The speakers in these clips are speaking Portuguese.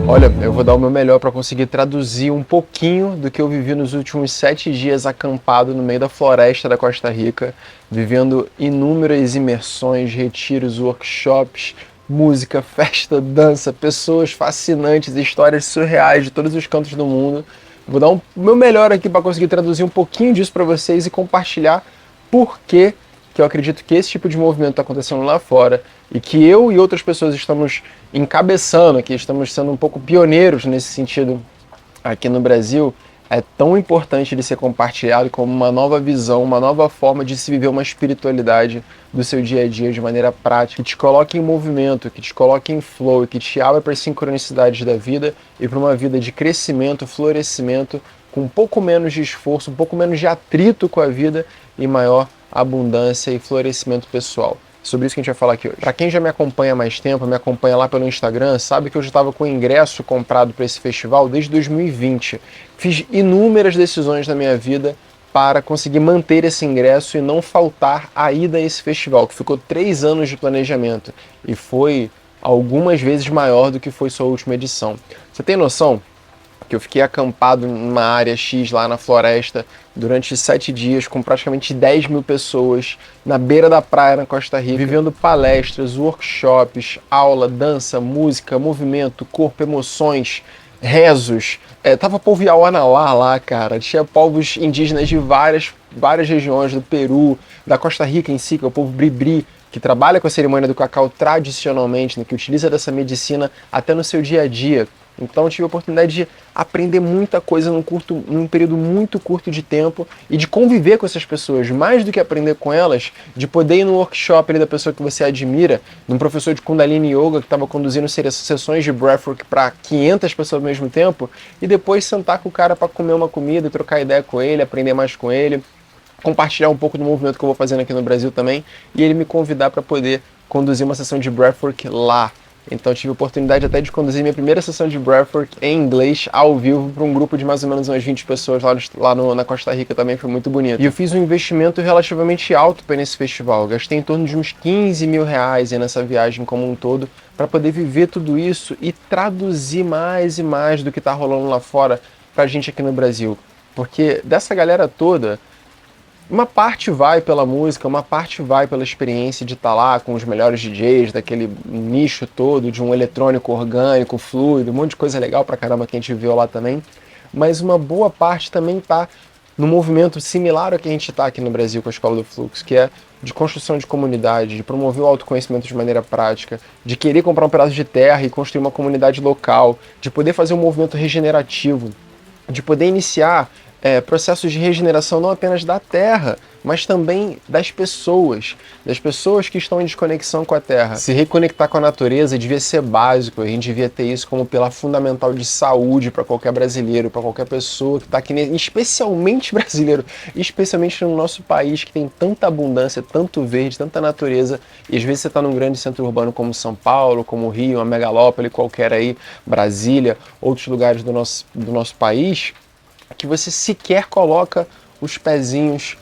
Olha, eu vou dar o meu melhor para conseguir traduzir um pouquinho do que eu vivi nos últimos 7 dias acampado no meio da floresta da Costa Rica, vivendo inúmeras imersões, retiros, workshops, música, festa, dança, pessoas fascinantes, histórias surreais de todos os cantos do mundo. Vou dar o meu melhor aqui para conseguir traduzir um pouquinho disso para vocês e compartilhar por que eu acredito que esse tipo de movimento está acontecendo lá fora e que eu e outras pessoas estamos encabeçando aqui, estamos sendo um pouco pioneiros nesse sentido aqui no Brasil, é tão importante de ser compartilhado como uma nova visão, uma nova forma de se viver uma espiritualidade do seu dia a dia de maneira prática, que te coloque em movimento, que te coloque em flow, que te abra para as sincronicidades da vida e para uma vida de crescimento, florescimento, com um pouco menos de esforço, um pouco menos de atrito com a vida e maior abundância e florescimento pessoal. Sobre isso que a gente vai falar aqui hoje. Para quem já me acompanha há mais tempo, me acompanha lá pelo Instagram, sabe que eu já estava com o ingresso comprado para esse festival desde 2020. Fiz inúmeras decisões na minha vida para conseguir manter esse ingresso e não faltar a ida a esse festival, que ficou 3 anos de planejamento e foi algumas vezes maior do que foi sua última edição. Você tem noção que eu fiquei acampado numa área X lá na floresta durante 7 dias com praticamente 10 mil pessoas na beira da praia na Costa Rica, vivendo palestras, workshops, aula, dança, música, movimento, corpo, emoções, rezos. Tava povo Yawanawá lá, cara. Tinha povos indígenas de várias regiões do Peru, da Costa Rica em si, que é o povo Bribri, que trabalha com a cerimônia do cacau tradicionalmente, né, que utiliza dessa medicina até no seu dia a dia. Então eu tive a oportunidade de aprender muita coisa num período muito curto de tempo e de conviver com essas pessoas, mais do que aprender com elas, de poder ir no workshop ali da pessoa que você admira, num professor de Kundalini Yoga que estava conduzindo sessões de breathwork para 500 pessoas ao mesmo tempo, e depois sentar com o cara para comer uma comida, trocar ideia com ele, aprender mais com ele, compartilhar um pouco do movimento que eu vou fazendo aqui no Brasil também, e ele me convidar para poder conduzir uma sessão de breathwork lá. Então eu tive a oportunidade até de conduzir minha primeira sessão de breathwork em inglês, ao vivo, para um grupo de mais ou menos umas 20 pessoas na Costa Rica também, foi muito bonito. E eu fiz um investimento relativamente alto para nesse festival, eu gastei em torno de uns 15 mil reais nessa viagem como um todo, para poder viver tudo isso e traduzir mais e mais do que está rolando lá fora para a gente aqui no Brasil. Porque dessa galera toda, uma parte vai pela música, uma parte vai pela experiência de estar lá com os melhores DJs, daquele nicho todo, de um eletrônico orgânico, fluido, um monte de coisa legal pra caramba que a gente viu lá também. Mas uma boa parte também tá no movimento similar ao que a gente está aqui no Brasil com a Escola do Fluxo, que é de construção de comunidade, de promover o autoconhecimento de maneira prática, de querer comprar um pedaço de terra e construir uma comunidade local, de poder fazer um movimento regenerativo, de poder iniciar processos de regeneração não apenas da Terra, mas também das pessoas que estão em desconexão com a Terra. Se reconectar com a natureza devia ser básico, a gente devia ter isso como pilar fundamental de saúde para qualquer brasileiro, para qualquer pessoa que está aqui, especialmente brasileiro, especialmente no nosso país que tem tanta abundância, tanto verde, tanta natureza, e às vezes você está num grande centro urbano como São Paulo, como Rio, uma megalópole qualquer aí, Brasília, outros lugares do nosso país, que você sequer coloca os pezinhos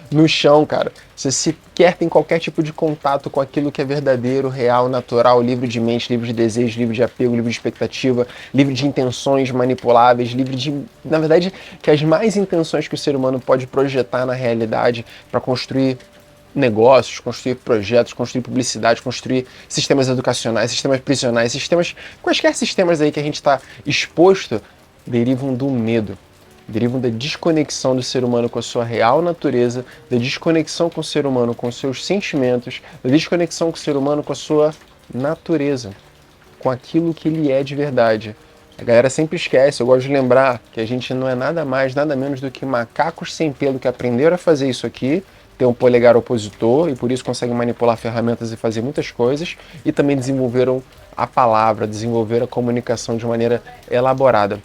no chão, cara. Você sequer tem qualquer tipo de contato com aquilo que é verdadeiro, real, natural, livre de mente, livre de desejo, livre de apego, livre de expectativa, livre de intenções manipuláveis, livre de, na verdade, que as mais intenções que o ser humano pode projetar na realidade para construir negócios, construir projetos, construir publicidade, construir sistemas educacionais, sistemas prisionais, quaisquer sistemas aí que a gente está exposto, derivam do medo, derivam da desconexão do ser humano com a sua real natureza, da desconexão com o ser humano com os seus sentimentos, da desconexão com o ser humano com a sua natureza, com aquilo que ele é de verdade. A galera sempre esquece, eu gosto de lembrar que a gente não é nada mais, nada menos do que macacos sem pelo que aprenderam a fazer isso aqui, ter um polegar opositor e por isso conseguem manipular ferramentas e fazer muitas coisas, e também desenvolveram a palavra, desenvolveram a comunicação de maneira elaborada.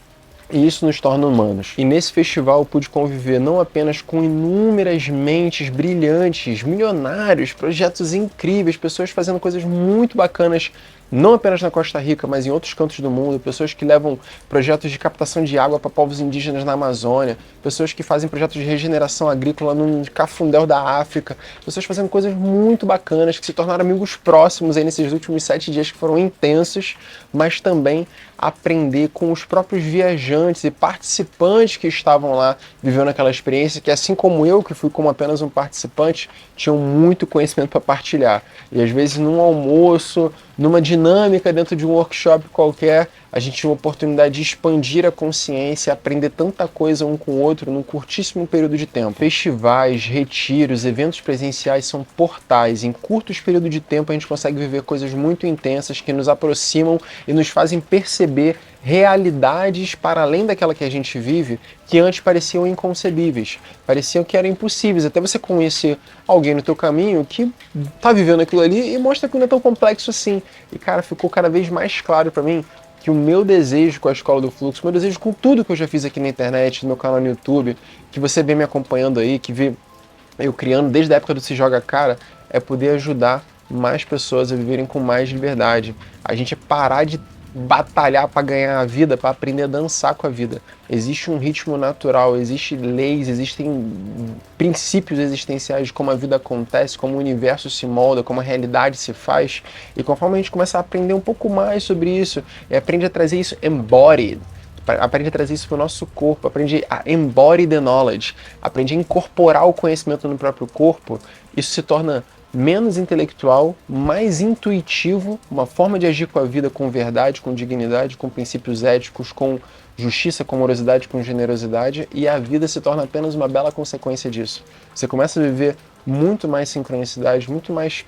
E isso nos torna humanos. E nesse festival eu pude conviver não apenas com inúmeras mentes brilhantes, milionários, projetos incríveis, pessoas fazendo coisas muito bacanas não apenas na Costa Rica, mas em outros cantos do mundo, pessoas que levam projetos de captação de água para povos indígenas na Amazônia, pessoas que fazem projetos de regeneração agrícola no Cafundel da África, pessoas fazendo coisas muito bacanas, que se tornaram amigos próximos aí nesses últimos 7 dias que foram intensos, mas também aprender com os próprios viajantes e participantes que estavam lá vivendo aquela experiência, que assim como eu, que fui como apenas um participante, tinham muito conhecimento para partilhar. E às vezes num almoço, numa dinâmica dentro de um workshop qualquer, a gente tinha uma oportunidade de expandir a consciência, aprender tanta coisa um com o outro num curtíssimo período de tempo. Festivais, retiros, eventos presenciais são portais. Em curtos períodos de tempo a gente consegue viver coisas muito intensas que nos aproximam e nos fazem perceber realidades para além daquela que a gente vive, que antes pareciam inconcebíveis, pareciam que eram impossíveis, até você conhecer alguém no teu caminho que tá vivendo aquilo ali e mostra que não é tão complexo assim. E cara, ficou cada vez mais claro para mim que o meu desejo com a Escola do Fluxo, o meu desejo com tudo que eu já fiz aqui na internet, no meu canal no YouTube, que você vem me acompanhando aí, que vê eu criando desde a época do Se Joga Cara, é poder ajudar mais pessoas a viverem com mais liberdade. A gente parar de batalhar para ganhar a vida, para aprender a dançar com a vida. Existe um ritmo natural, existem leis, existem princípios existenciais de como a vida acontece, como o universo se molda, como a realidade se faz. E conforme a gente começa a aprender um pouco mais sobre isso, e aprende a trazer isso embodied, aprende a trazer isso para o nosso corpo, aprende a embody the knowledge, aprende a incorporar o conhecimento no próprio corpo, isso se torna menos intelectual, mais intuitivo, uma forma de agir com a vida com verdade, com dignidade, com princípios éticos, com justiça, com amorosidade, com generosidade, e a vida se torna apenas uma bela consequência disso. Você começa a viver muito mais sincronicidade, muito mais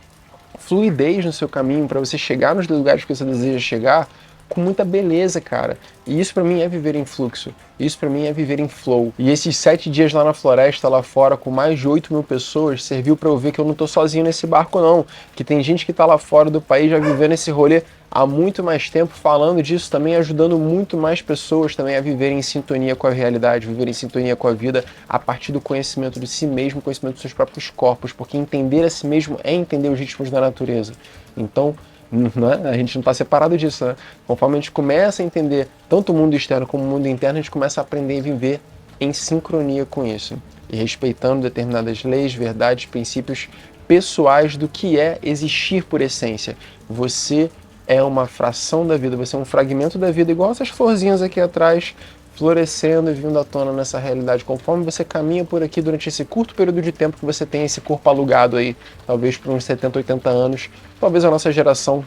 fluidez no seu caminho para você chegar nos lugares que você deseja chegar com muita beleza, cara. E isso pra mim é viver em fluxo. Isso pra mim é viver em flow. E esses 7 dias lá na floresta, lá fora, com mais de 8 mil pessoas, serviu pra eu ver que eu não tô sozinho nesse barco, não. Que tem gente que tá lá fora do país já vivendo esse rolê há muito mais tempo, falando disso também, ajudando muito mais pessoas também a viverem em sintonia com a realidade, viverem em sintonia com a vida a partir do conhecimento de si mesmo, conhecimento dos seus próprios corpos, porque entender a si mesmo é entender os ritmos da natureza. Então, né? A gente não está separado disso, né? Conforme a gente começa a entender tanto o mundo externo como o mundo interno, a gente começa a aprender a viver em sincronia com isso e respeitando determinadas leis, verdades, princípios pessoais do que é existir por essência. Você é uma fração da vida, você é um fragmento da vida, igual essas florzinhas aqui atrás, florescendo e vindo à tona nessa realidade. Conforme você caminha por aqui durante esse curto período de tempo que você tem esse corpo alugado aí, talvez por uns 70, 80 anos, talvez a nossa geração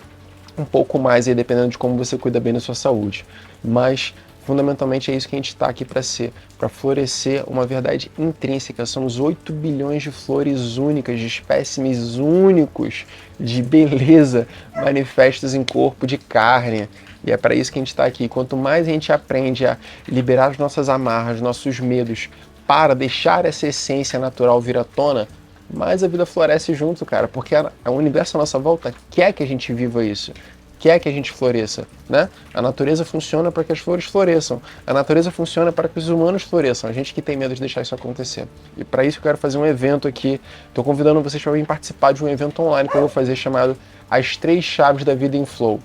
um pouco mais aí, dependendo de como você cuida bem da sua saúde. Mas fundamentalmente é isso que a gente está aqui para ser, para florescer uma verdade intrínseca. Somos 8 bilhões de flores únicas, de espécimes únicos, de beleza, manifestos em corpo de carne. E é para isso que a gente está aqui. Quanto mais a gente aprende a liberar as nossas amarras, nossos medos, para deixar essa essência natural vir à tona, mais a vida floresce junto, cara. Porque o universo à nossa volta quer que a gente viva isso. Quer que a gente floresça, né? A natureza funciona para que as flores floresçam. A natureza funciona para que os humanos floresçam. A gente que tem medo de deixar isso acontecer. E para isso eu quero fazer um evento aqui. Estou convidando vocês para vir participar de um evento online que eu vou fazer chamado As 3 Chaves da Vida em Flow.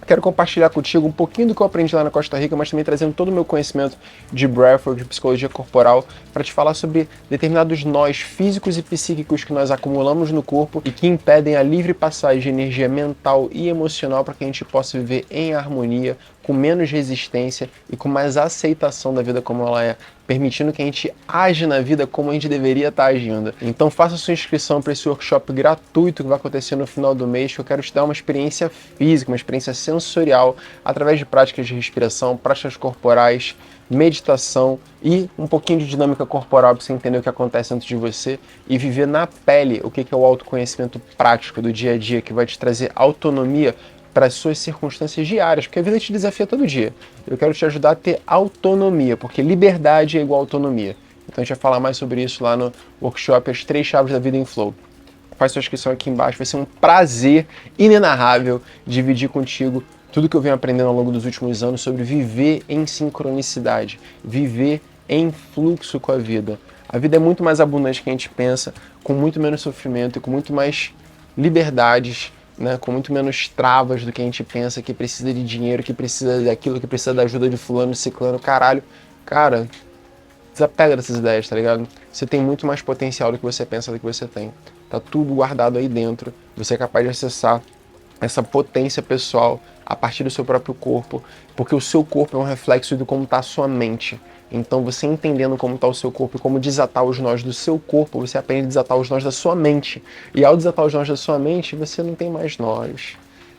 Quero compartilhar contigo um pouquinho do que eu aprendi lá na Costa Rica, mas também trazendo todo o meu conhecimento de breathwork, de psicologia corporal, para te falar sobre determinados nós físicos e psíquicos que nós acumulamos no corpo e que impedem a livre passagem de energia mental e emocional para que a gente possa viver em harmonia, com menos resistência e com mais aceitação da vida como ela é, permitindo que a gente age na vida como a gente deveria estar agindo. Então faça sua inscrição para esse workshop gratuito que vai acontecer no final do mês, que eu quero te dar uma experiência física, uma experiência sensorial, através de práticas de respiração, práticas corporais, meditação e um pouquinho de dinâmica corporal para você entender o que acontece dentro de você e viver na pele o que é o autoconhecimento prático do dia a dia, que vai te trazer autonomia para as suas circunstâncias diárias, porque a vida te desafia todo dia. Eu quero te ajudar a ter autonomia, porque liberdade é igual autonomia. Então a gente vai falar mais sobre isso lá no workshop As 3 Chaves da Vida em Flow. Faz sua inscrição aqui embaixo, vai ser um prazer inenarrável dividir contigo tudo que eu venho aprendendo ao longo dos últimos anos sobre viver em sincronicidade, viver em fluxo com a vida. A vida é muito mais abundante do que a gente pensa, com muito menos sofrimento e com muito mais liberdades né, com muito menos travas do que a gente pensa, que precisa de dinheiro, que precisa daquilo, que precisa da ajuda de fulano, ciclano, caralho. Cara, desapega dessas ideias, tá ligado? Você tem muito mais potencial do que você pensa do que você tem. Tá tudo guardado aí dentro. Você é capaz de acessar essa potência pessoal a partir do seu próprio corpo, porque o seu corpo é um reflexo de como está a sua mente. Então, você entendendo como está o seu corpo e como desatar os nós do seu corpo, você aprende a desatar os nós da sua mente. E ao desatar os nós da sua mente, você não tem mais nós.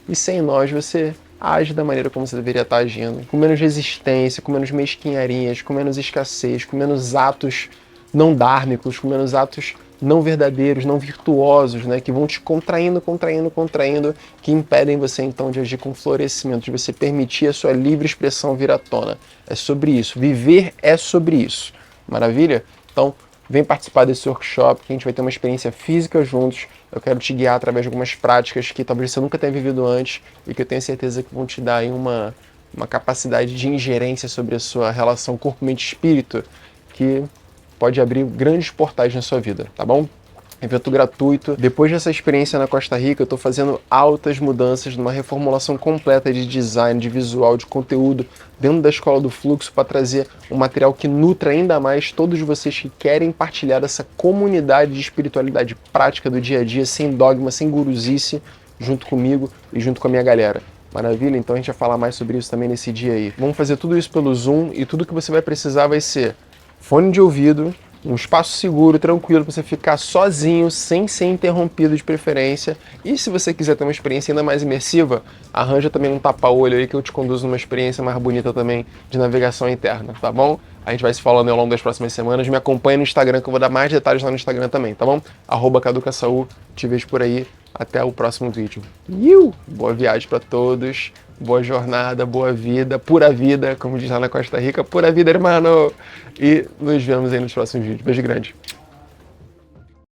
E sem nós, você age da maneira como você deveria estar agindo. Com menos resistência, com menos mesquinharias, com menos escassez, com menos atos não dármicos, com menos atos não verdadeiros, não virtuosos, né, que vão te contraindo, que impedem você então de agir com florescimento, de você permitir a sua livre expressão vir à tona. É sobre isso. Viver é sobre isso. Maravilha? Então, vem participar desse workshop, que a gente vai ter uma experiência física juntos. Eu quero te guiar através de algumas práticas que talvez você nunca tenha vivido antes e que eu tenho certeza que vão te dar aí uma capacidade de ingerência sobre a sua relação corpo-mente-espírito que pode abrir grandes portais na sua vida, tá bom? Evento gratuito. Depois dessa experiência na Costa Rica, eu estou fazendo altas mudanças numa reformulação completa de design, de visual, de conteúdo dentro da Escola do Fluxo para trazer um material que nutra ainda mais todos vocês que querem partilhar essa comunidade de espiritualidade prática do dia a dia, sem dogma, sem guruzice, junto comigo e junto com a minha galera. Maravilha? Então a gente vai falar mais sobre isso também nesse dia aí. Vamos fazer tudo isso pelo Zoom e tudo que você vai precisar vai ser fone de ouvido, um espaço seguro, tranquilo, para você ficar sozinho, sem ser interrompido de preferência. E se você quiser ter uma experiência ainda mais imersiva, arranja também um tapa-olho aí que eu te conduzo numa experiência mais bonita também de navegação interna, tá bom? A gente vai se falando ao longo das próximas semanas. Me acompanha no Instagram, que eu vou dar mais detalhes lá no Instagram também, tá bom? @caducasaú. Te vejo por aí. Até o próximo vídeo. Boa viagem para todos. Boa jornada, boa vida, pura vida, como diz lá na Costa Rica. Pura vida, hermano! E nos vemos aí nos próximos vídeos. Beijo grande.